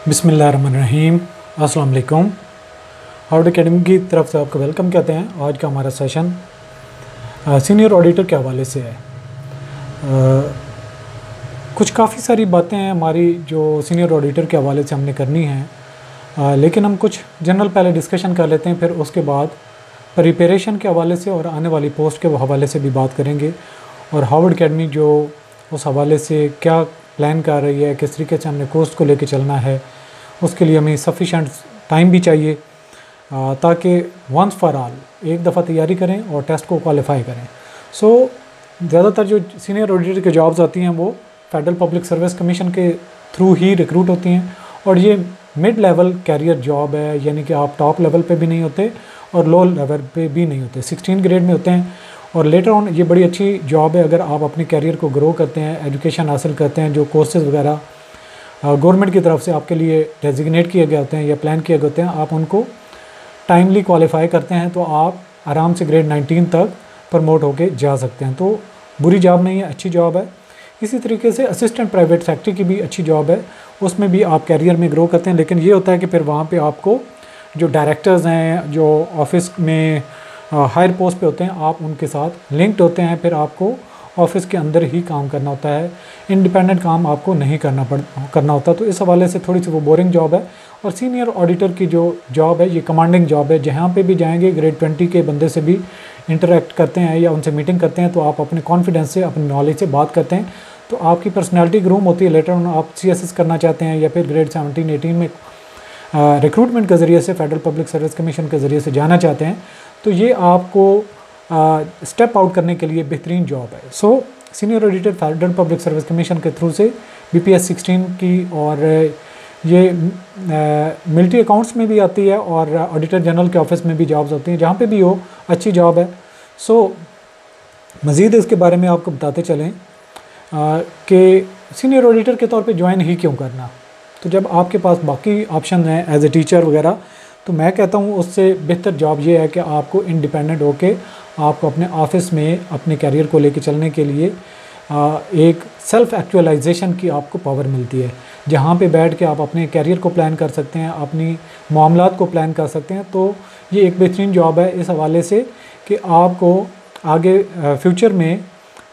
बिस्मिल्लाहिर्रहमानिर्रहीम। अस्सलाम वालेकुम। हार्वर्ड एकेडमी की तरफ से आपका वेलकम कहते हैं। आज का हमारा सेशन सीनियर ऑडिटर के हवाले से है। कुछ काफ़ी सारी बातें हैं हमारी जो सीनियर ऑडिटर के हवाले से हमने करनी है, लेकिन हम कुछ जनरल पहले डिस्कशन कर लेते हैं, फिर उसके बाद प्रिपरेशन के हवाले से और आने वाली पोस्ट के हवाले से भी बात करेंगे, और हार्वर्ड एकेडमी जो उस हवाले से क्या प्लान कर रही है, किस तरीके से हमने कोर्स को लेके चलना है, उसके लिए हमें सफिशेंट टाइम भी चाहिए ताकि वंस फॉर ऑल एक दफ़ा तैयारी करें और टेस्ट को क्वालिफाई करें। ज़्यादातर जो सीनियर ऑडिटर के जॉब्स आती हैं वो फेडरल पब्लिक सर्विस कमीशन के थ्रू ही रिक्रूट होती हैं, और ये मिड लेवल कैरियर जॉब है, यानी कि आप टॉप लेवल पे भी नहीं होते और लो लेवल पे भी नहीं होते, 16 ग्रेड में होते हैं। और लेटर ऑन ये बड़ी अच्छी जॉब है अगर आप अपने कैरियर को ग्रो करते हैं, एजुकेशन हासिल करते हैं, जो कोर्सेज़ वगैरह गवर्नमेंट की तरफ से आपके लिए डेजिग्नेट किए गए होते हैं या प्लान किए गए होते हैं, आप उनको टाइमली क्वालिफाई करते हैं तो आप आराम से ग्रेड 19 तक प्रमोट होके जा सकते हैं। तो बुरी जॉब नहीं है, अच्छी जॉब है। इसी तरीके से असिस्टेंट प्राइवेट सेक्टर की भी अच्छी जॉब है, उसमें भी आप कैरियर में ग्रो करते हैं। लेकिन ये होता है कि फिर वहाँ पे आपको जो डायरेक्टर्स हैं, जो ऑफिस में हायर पोस्ट पे होते हैं, आप उनके साथ लिंक्ड होते हैं, फिर आपको ऑफिस के अंदर ही काम करना होता है, इंडिपेंडेंट काम आपको नहीं करना होता। तो इस हवाले से थोड़ी सी वो बोरिंग जॉब है। और सीनियर ऑडिटर की जो जॉब है ये कमांडिंग जॉब है, जहाँ पे भी जाएंगे ग्रेड 20 के बंदे से भी इंटरेक्ट करते हैं या उनसे मीटिंग करते हैं, तो आप अपने कॉन्फिडेंस से, अपने नॉलेज से बात करते हैं, तो आपकी पर्सनैलिटी ग्रूम होती है। लेटर ऑन आप CSS करना चाहते हैं या फिर ग्रेड 17-18 में रिक्रूटमेंट के ज़रिए से, फेडरल पब्लिक सर्विस कमीशन के ज़रिए से जाना चाहते हैं, तो ये आपको स्टेप आउट करने के लिए बेहतरीन जॉब है। Senior auditor federal public service commission के थ्रू से BPS 16 की, और ये मिलिट्री अकाउंट्स में भी आती है और ऑडिटर जनरल के ऑफिस में भी जॉब्स होती हैं, जहाँ पे भी हो अच्छी जॉब है। मज़ीद इसके बारे में आपको बताते चलें कि सीनियर ऑडिटर के तौर पे ज्वाइन ही क्यों करना। तो जब आपके पास बाकी ऑप्शन हैं एज ए टीचर वगैरह, तो मैं कहता हूँ उससे बेहतर जॉब ये है कि आपको इंडिपेंडेंट होके आपको अपने ऑफिस में अपने कैरियर को लेके चलने के लिए एक सेल्फ एक्चुअलाइजेशन की आपको पावर मिलती है, जहाँ पे बैठ के आप अपने कैरियर को प्लान कर सकते हैं, अपनी मामलात को प्लान कर सकते हैं। तो ये एक बेहतरीन जॉब है इस हवाले से कि आपको आगे फ्यूचर में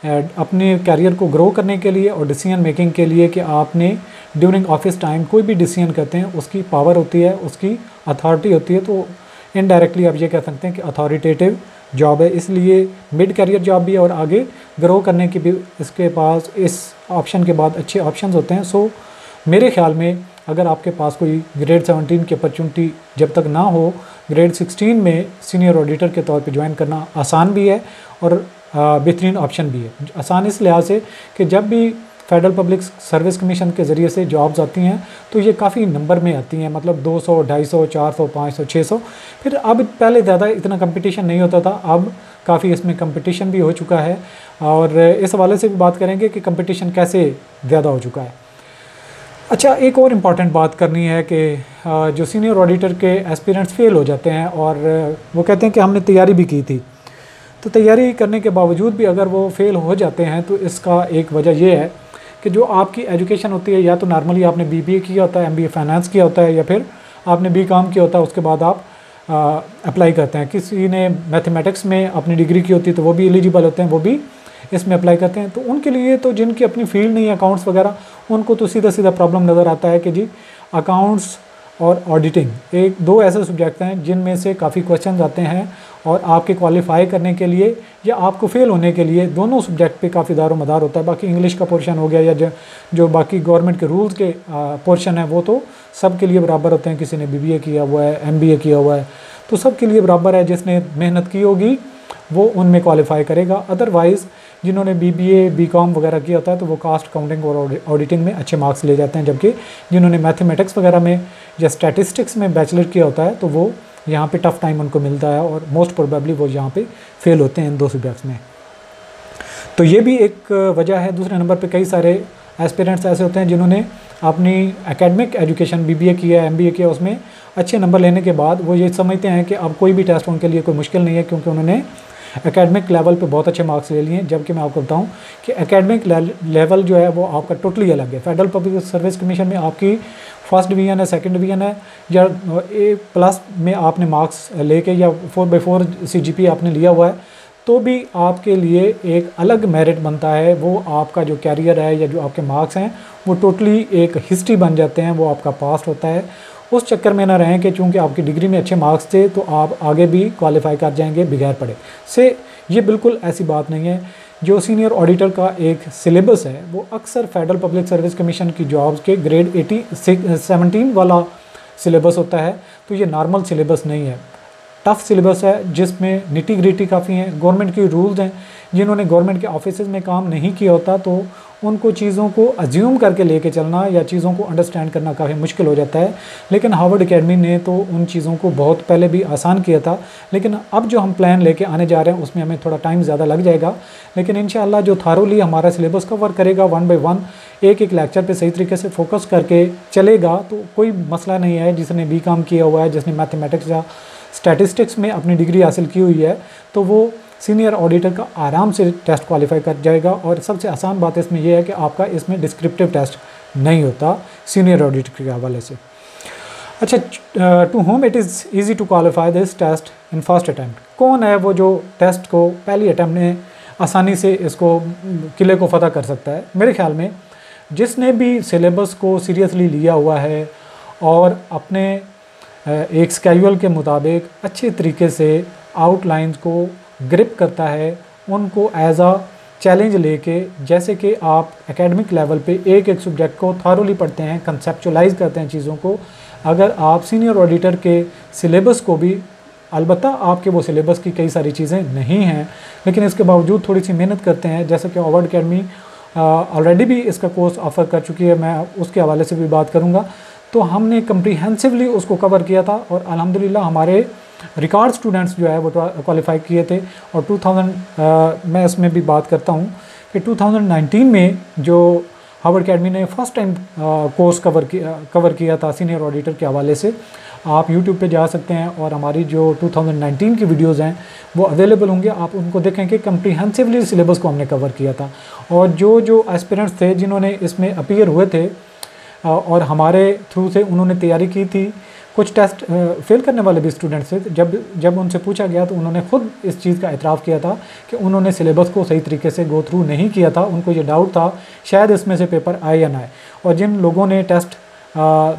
अपने कैरियर को ग्रो करने के लिए और डिसीजन मेकिंग के लिए कि आपने ड्यूरिंग ऑफिस टाइम कोई भी डिसीजन करते हैं उसकी पावर होती है, उसकी अथॉरिटी होती है। तो इनडायरेक्टली आप ये कह सकते हैं कि अथॉरिटेटिव जॉब है, इसलिए मिड कैरियर जॉब भी है और आगे ग्रो करने की भी इसके पास इस ऑप्शन के बाद अच्छे ऑप्शंस होते हैं। मेरे ख्याल में अगर आपके पास कोई ग्रेड 17 की अपॉर्चुनिटी जब तक ना हो, ग्रेड 16 में सीनियर ऑडिटर के तौर पे ज्वाइन करना आसान भी है और बेहतरीन ऑप्शन भी है। आसान इस लिहाज से कि जब भी फेडरल पब्लिक सर्विस कमीशन के ज़रिए से जॉब्स आती हैं तो ये काफ़ी नंबर में आती हैं, मतलब 200, 250, 400, 500, 600। फिर अब पहले ज़्यादा इतना कंपटीशन नहीं होता था, अब काफ़ी इसमें कंपटीशन भी हो चुका है, और इस हवाले से भी बात करेंगे कि कंपटीशन कैसे ज़्यादा हो चुका है। अच्छा, एक और इम्पॉर्टेंट बात करनी है कि जो सीनियर ऑडिटर के एस्पिरेंट्स फेल हो जाते हैं और वो कहते हैं कि हमने तैयारी भी की थी, तो तैयारी करने के बावजूद भी अगर वो फेल हो जाते हैं तो इसका एक वजह ये है कि जो आपकी एजुकेशन होती है, या तो नॉर्मली आपने BBA किया होता है, MBA फाइनेंस किया होता है, या फिर आपने BCom किया होता है, उसके बाद आप अप्लाई करते हैं। किसी ने मैथमेटिक्स में अपनी डिग्री की होती है तो वो भी एलिजिबल होते हैं, वो भी इसमें अप्लाई करते हैं। तो उनके लिए तो जिनकी अपनी फील्ड नहीं है अकाउंट्स वगैरह, उनको तो सीधा सीधा प्रॉब्लम नज़र आता है कि जी अकाउंट्स और ऑडिटिंग एक दो ऐसे सब्जेक्ट हैं जिनमें से काफ़ी क्वेश्चन आते हैं, और आपके क्वालिफाई करने के लिए या आपको फेल होने के लिए दोनों सब्जेक्ट पे काफ़ी दारोमदार होता है। बाकी इंग्लिश का पोर्शन हो गया या जो बाकी गवर्नमेंट के रूल्स के पोर्शन है वो तो सब के लिए बराबर होते हैं। किसी ने BBA किया हुआ है, MBA किया हुआ है, तो सब के लिए बराबर है। जिसने मेहनत की होगी वो उनमें क्वालिफाई करेगा। अदरवाइज़ जिन्होंने BBA BCom वगैरह किया होता है तो वो कास्ट अकाउंटिंग और ऑडिटिंग में अच्छे मार्क्स ले जाते हैं, जबकि जिन्होंने मैथमेटिक्स वगैरह में या स्टैटिस्टिक्स में बैचलर किया होता है तो वो यहाँ पे टफ़ टाइम उनको मिलता है, और मोस्ट प्रोबेबली वो यहाँ पे फेल होते हैं इन दो सब्जेक्ट्स में। तो ये भी एक वजह है। दूसरे नंबर पे कई सारे एस्पिरेंट्स ऐसे होते हैं जिन्होंने अपनी एकेडमिक एजुकेशन BBA किया, MBA किया, उसमें अच्छे नंबर लेने के बाद वो ये समझते हैं कि अब कोई भी टेस्ट उनके लिए कोई मुश्किल नहीं है, क्योंकि उन्होंने एकेडमिक लेवल पे बहुत अच्छे मार्क्स ले लिए हैं। जबकि मैं आपको बताऊं कि एकेडमिक लेवल जो है वो आपका टोटली अलग है। फेडरल पब्लिक सर्विस कमीशन में आपकी फर्स्ट डिवीज़न है, सेकंड डिवीज़न है, या A+ में आपने मार्क्स लेके या 4/4 CGPA आपने लिया हुआ है, तो भी आपके लिए एक अलग मेरिट बनता है। वो आपका जो कैरियर है या जो आपके मार्क्स हैं वो टोटली एक हिस्ट्री बन जाते हैं, वो आपका पास्ट होता है। उस चक्कर में ना रहें कि चूँकि आपकी डिग्री में अच्छे मार्क्स थे तो आप आगे भी क्वालिफाई कर जाएंगे बगैर पढ़े से। ये बिल्कुल ऐसी बात नहीं है। जो सीनियर ऑडिटर का एक सिलेबस है वो अक्सर फेडरल पब्लिक सर्विस कमीशन की जॉब्स के ग्रेड 17 वाला सिलेबस होता है, तो ये नॉर्मल सिलेबस नहीं है, टफ़ सिलेबस है जिसमें निटी ग्रिटी काफ़ी हैं। गवर्नमेंट के रूल्स हैं, जिन्होंने गवर्नमेंट के ऑफिस में काम नहीं किया होता तो उनको चीज़ों को अज्यूम करके लेके चलना या चीज़ों को अंडरस्टैंड करना काफ़ी मुश्किल हो जाता है। लेकिन हार्वर्ड एकेडमी ने तो उन चीज़ों को बहुत पहले भी आसान किया था, लेकिन अब जो हम प्लान लेके आने जा रहे हैं उसमें हमें थोड़ा टाइम ज़्यादा लग जाएगा। लेकिन इंशाअल्लाह जो थारोली हमारा सिलेबस कवर करेगा 1 बाय 1 एक लेक्चर पे सही तरीके से फोकस करके चलेगा तो कोई मसला नहीं है। जिसने BCom किया हुआ है, जिसने मैथमेटिक्स या स्टैटिस्टिक्स में अपनी डिग्री हासिल की हुई है, तो वो सीनियर ऑडिटर का आराम से टेस्ट क्वालिफाई कर जाएगा। और सबसे आसान बात इसमें यह है कि आपका इसमें डिस्क्रिप्टिव टेस्ट नहीं होता सीनियर ऑडिटर के हवाले से। अच्छा, to whom it is easy to qualify this test in first attempt. कौन है वो जो टेस्ट को पहली अटैम्प्ट में आसानी से इसको किले को फतह कर सकता है? मेरे ख्याल में जिसने भी सिलेबस को सीरियसली लिया हुआ है और अपने एक स्केड्यूल के मुताबिक अच्छे तरीके से आउटलाइंस को ग्रिप करता है, उनको एज आ चैलेंज लेके, जैसे कि आप एकेडमिक लेवल पे एक एक सब्जेक्ट को थॉरोली पढ़ते हैं, कंसेप्चुलाइज करते हैं चीज़ों को। अगर आप सीनियर ऑडिटर के सिलेबस को भी, अलबत्ता आपके वो सिलेबस की कई सारी चीज़ें नहीं हैं, लेकिन इसके बावजूद थोड़ी सी मेहनत करते हैं, जैसे कि हार्वर्ड एकेडमी ऑलरेडी भी इसका कोर्स ऑफ़र कर चुकी है, मैं उसके हवाले से भी बात करूँगा। तो हमने कम्प्रीहेंसिवली उसको कवर किया था और अल्हम्दुलिल्लाह हमारे रिकॉर्ड स्टूडेंट्स जो है वो क्वालिफाई किए थे। और 2000 मैं इसमें भी बात करता हूँ कि 2019 में जो हार्वर्ड एकेडमी ने फर्स्ट टाइम कोर्स कवर किया था सीनियर ऑडिटर के हवाले से, आप YouTube पे जा सकते हैं और हमारी जो 2019 की वीडियोज़ हैं वो अवेलेबल होंगे, आप उनको देखें कि कम्प्रीहेंसिवली सिलेबस को हमने कवर किया था। और जो एस्पिरेंट्स थे जिन्होंने इसमें अपीयर हुए थे और हमारे थ्रू से उन्होंने तैयारी की थी, कुछ टेस्ट फेल करने वाले भी स्टूडेंट्स थे, जब उनसे पूछा गया तो उन्होंने ख़ुद इस चीज़ का एतराफ़ किया था कि उन्होंने सिलेबस को सही तरीके से गो थ्रू नहीं किया था। उनको ये डाउट था शायद इसमें से पेपर आए या ना आए। और जिन लोगों ने टेस्ट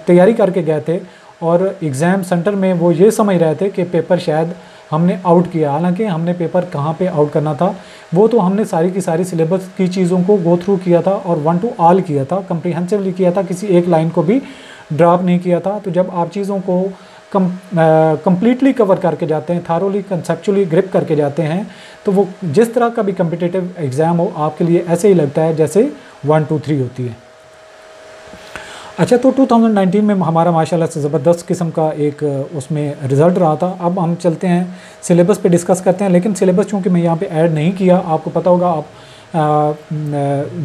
तैयारी करके गए थे और एग्ज़ाम सेंटर में वो ये समझ रहे थे कि पेपर शायद हमने आउट किया, हालांकि हमने पेपर कहाँ पे आउट करना था, वो तो हमने सारी की सारी सिलेबस की चीज़ों को गो थ्रू किया था और 1 to all किया था, कम्प्रीहेंसिवली किया था, किसी एक लाइन को भी ड्रॉप नहीं किया था। तो जब आप चीज़ों को कंप्लीटली कवर करके जाते हैं, थारोली कंसेप्चुअली ग्रिप करके जाते हैं, तो वो जिस तरह का भी कम्पिटिटिव एग्ज़ाम हो आपके लिए ऐसे ही लगता है जैसे 1 2 3 होती है। अच्छा, तो 2019 में हमारा माशाल्लाह से ज़बरदस्त किस्म का एक उसमें रिज़ल्ट रहा था। अब हम चलते हैं सिलेबस पे डिस्कस करते हैं, लेकिन सिलेबस चूँकि मैं यहाँ पे ऐड नहीं किया, आपको पता होगा, आप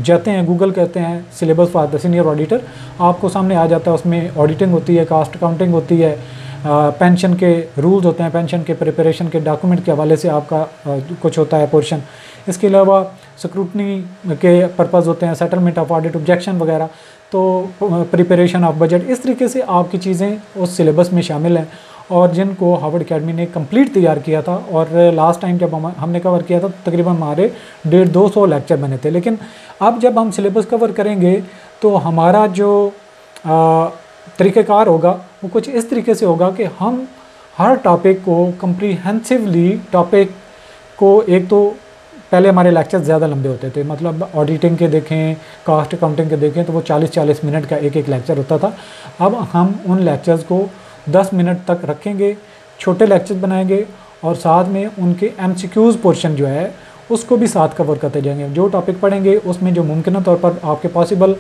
जाते हैं गूगल करते हैं syllabus for the senior auditor, आपको सामने आ जाता है। उसमें ऑडिटिंग होती है, कास्ट अकाउंटिंग होती है, पेंशन के रूल्स होते हैं, पेंशन के प्रिपरेशन के डॉक्यूमेंट के हवाले से आपका कुछ होता है पोर्शन। इसके अलावा स्क्रूटनी के पर्पज़ होते हैं, सेटलमेंट ऑफ ऑडिट, ऑब्जेक्शन वगैरह, तो प्रिपरेशन ऑफ बजट, इस तरीके से आपकी चीज़ें उस सिलेबस में शामिल हैं और जिनको हार्वर्ड एकेडमी ने कंप्लीट तैयार किया था। और लास्ट टाइम जब हमने कवर किया था तकरीबन हमारे 150-200 लेक्चर बने थे। लेकिन अब जब हम सिलेबस कवर करेंगे तो हमारा जो तरीक़ेकार होगा वो कुछ इस तरीके से होगा कि हम हर टॉपिक को कम्प्रीहेंसिवली टॉपिक को, एक तो पहले हमारे लेक्चर ज़्यादा लंबे होते थे, मतलब ऑडिटिंग के देखें, कास्ट अकाउंटिंग के देखें तो वो 40-40 मिनट का एक लेक्चर होता था। अब हम उन लेक्चर्स को 10 मिनट तक रखेंगे, छोटे लेक्चर बनाएंगे और साथ में उनके MCQs पोर्शन जो है उसको भी साथ कवर करते जाएंगे। जो टॉपिक पढ़ेंगे उसमें जो मुमकिन तौर पर आपके पॉसिबल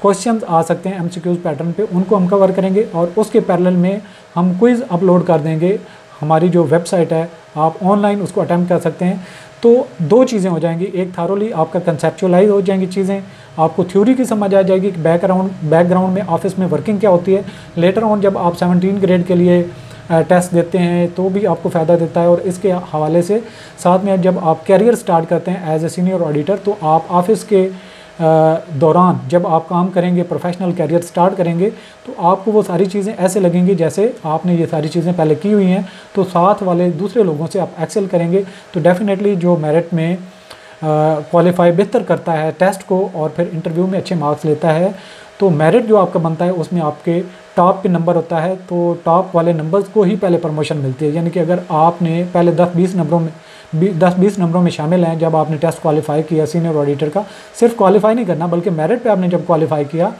क्वेश्चंस आ सकते हैं MCQs पैटर्न पे, उनको हम कवर करेंगे और उसके पैरेलल में हम क्विज़ अपलोड कर देंगे। हमारी जो वेबसाइट है आप ऑनलाइन उसको अटेम्प्ट कर सकते हैं। तो दो चीज़ें हो जाएंगी, एक थारोली आपका कंसेप्चुअलाइज हो जाएंगी चीज़ें, आपको थ्योरी की समझ आ जाएगी कि बैकग्राउंड में ऑफिस में वर्किंग क्या होती है। लेटर ऑन जब आप 17 ग्रेड के लिए टेस्ट देते हैं तो भी आपको फ़ायदा देता है। और इसके हवाले से साथ में जब आप कैरियर स्टार्ट करते हैं एज ए सीनियर ऑडिटर तो आप ऑफिस के दौरान जब आप काम करेंगे, प्रोफेशनल कैरियर स्टार्ट करेंगे, तो आपको वो सारी चीज़ें ऐसे लगेंगी जैसे आपने ये सारी चीज़ें पहले की हुई हैं, तो साथ वाले दूसरे लोगों से आप एक्सेल करेंगे। तो डेफिनेटली जो मेरिट में क्वालिफाई बेहतर करता है टेस्ट को और फिर इंटरव्यू में अच्छे मार्क्स लेता है, तो मेरिट जो आपका बनता है उसमें आपके टॉप पे नंबर होता है, तो टॉप वाले नंबर्स को ही पहले प्रमोशन मिलती है। यानी कि अगर आपने पहले 10-20 नंबरों में शामिल हैं जब आपने टेस्ट क्वालिफाई किया सीनियर ऑडिटर का, सिर्फ क्वालिफाई नहीं करना बल्कि मेरिट पे आपने जब क्वालिफाई किया,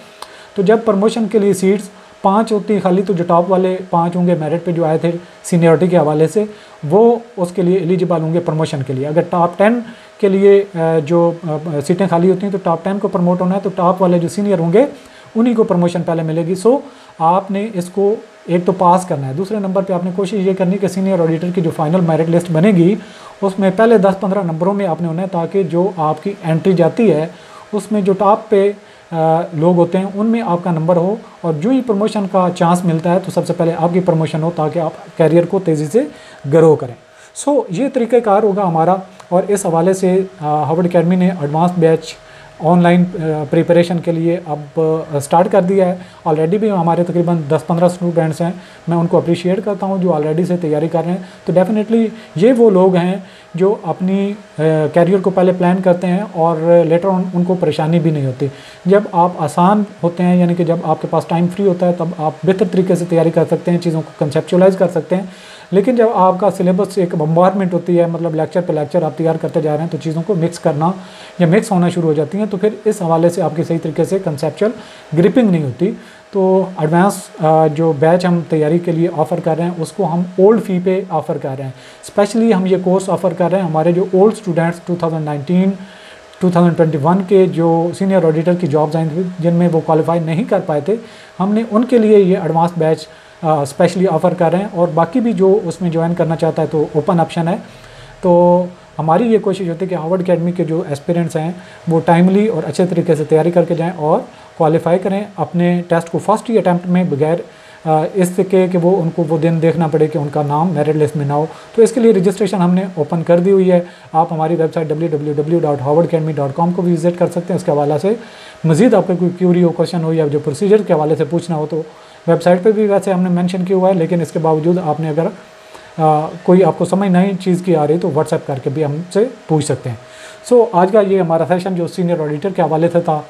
तो जब प्रमोशन के लिए सीट्स 5 होती हैं खाली, तो जो टॉप वाले 5 होंगे मेरिट पे जो आए थे सीनियरिटी के हवाले से, वो उसके लिए एलिजिबल होंगे प्रमोशन के लिए। अगर टॉप 10 के लिए जो सीटें खाली होती हैं तो टॉप 10 को प्रमोट होना है, तो टॉप वाले जो सीनियर होंगे उन्हीं को प्रमोशन पहले मिलेगी। सो आपने इसको एक तो पास करना है, दूसरे नंबर पे आपने कोशिश ये करनी कि सीनियर ऑडिटर की जो फाइनल मेरिट लिस्ट बनेगी उसमें पहले 10-15 नंबरों में आपने होना है, ताकि जो आपकी एंट्री जाती है उसमें जो टॉप पे लोग होते हैं उनमें आपका नंबर हो, और जो ही प्रमोशन का चांस मिलता है तो सबसे पहले आपकी प्रमोशन हो, ताकि आप कैरियर को तेज़ी से ग्रो करें। सो ये तरीक़ाकार होगा हमारा। और इस हवाले से हार्वर्ड अकेडमी ने एडवांस बैच ऑनलाइन प्रिपरेशन के लिए अब स्टार्ट कर दिया है। ऑलरेडी भी हमारे तकरीबन 10-15 स्टूडेंट्स हैं, मैं उनको अप्रिशिएट करता हूं जो ऑलरेडी से तैयारी कर रहे हैं। तो डेफिनेटली ये वो लोग हैं जो अपनी कैरियर को पहले प्लान करते हैं और लेटर ऑन उनको परेशानी भी नहीं होती। जब आप आसान होते हैं, यानी कि जब आपके पास टाइम फ्री होता है, तब आप बेहतर तरीके से तैयारी कर सकते हैं, चीज़ों को कंसेप्चुलाइज कर सकते हैं। लेकिन जब आपका सिलेबस एक बम्बारमेंट होती है, मतलब लेक्चर पे लेक्चर आप तैयार करते जा रहे हैं, तो चीज़ों को मिक्स करना या मिक्स होना शुरू हो जाती हैं, तो फिर इस हवाले से आपकी सही तरीके से कंसेप्चुअल ग्रिपिंग नहीं होती। तो एडवांस जो बैच हम तैयारी के लिए ऑफ़र कर रहे हैं उसको हम ओल्ड फ़ी पे ऑफ़र कर रहे हैं। स्पेशली हम ये कोर्स ऑफ़र कर रहे हैं हमारे जो ओल्ड स्टूडेंट्स 2019-2021 के जो सीनियर ऑडिटर की जॉब्स आई थी जिनमें वो क्वालिफाई नहीं कर पाए थे, हमने उनके लिए ये एडवांस बैच स्पेशली ऑफ़र कर रहे हैं। और बाकी भी जो उसमें ज्वाइन करना चाहता है तो ओपन ऑप्शन है। तो हमारी ये कोशिश होती है कि हार्वर्ड अकेडमी के जो एस्पिरेंट्स हैं वो टाइमली और अच्छे तरीके से तैयारी करके जाएं और क्वालिफाई करें अपने टेस्ट को फर्स्ट ही अटैम्प्ट में, बगैर इसके कि वो उनको वो दिन देखना पड़े कि उनका नाम मेरिट लिस्ट में ना हो। तो इसके लिए रजिस्ट्रेशन हमने ओपन कर दी हुई है। आप हमारी वेबसाइट www.harvardacademy.com को भी विजिट कर सकते हैं। इसके हवाले से मज़ीद आपको कोई क्यूरी हो, क्वेश्चन हो या जो प्रोसीजर के हवाले से पूछना हो तो वेबसाइट पे भी वैसे हमने मेंशन किया हुआ है, लेकिन इसके बावजूद आपने अगर कोई आपको समझ नहीं चीज़ की आ रही तो व्हाट्सएप करके भी हमसे पूछ सकते हैं। सो आज का ये हमारा सेशन जो सीनियर ऑडिटर के हवाले से था,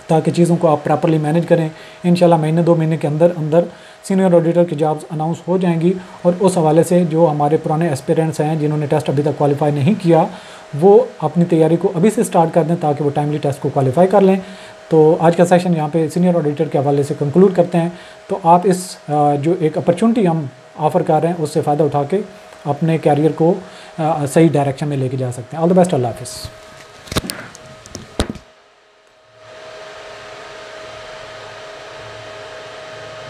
ताकि चीज़ों को आप प्रॉपर्ली मैनेज करें। इंशाल्लाह महीने 2 महीने के अंदर सीनियर ऑडिटर की जॉब्स अनाउंस हो जाएंगी। और उस हवाले से जो हमारे पुराने एस्पिरेंट्स हैं जिन्होंने टेस्ट अभी तक क्वालिफाई नहीं किया, वो अपनी तैयारी को अभी से स्टार्ट कर दें ताकि वो टाइमली टेस्ट को क्वालिफाई कर लें। तो आज का सेशन यहाँ पे सीनियर ऑडिटर के हवाले से कंक्लूड करते हैं। तो आप इस जो एक अपॉर्चुनिटी हम ऑफ़र कर रहे हैं उससे फ़ायदा उठा के अपने कैरियर को सही डायरेक्शन में लेके जा सकते हैं। ऑल द बेस्ट, अल्लाह हाफ़िज़।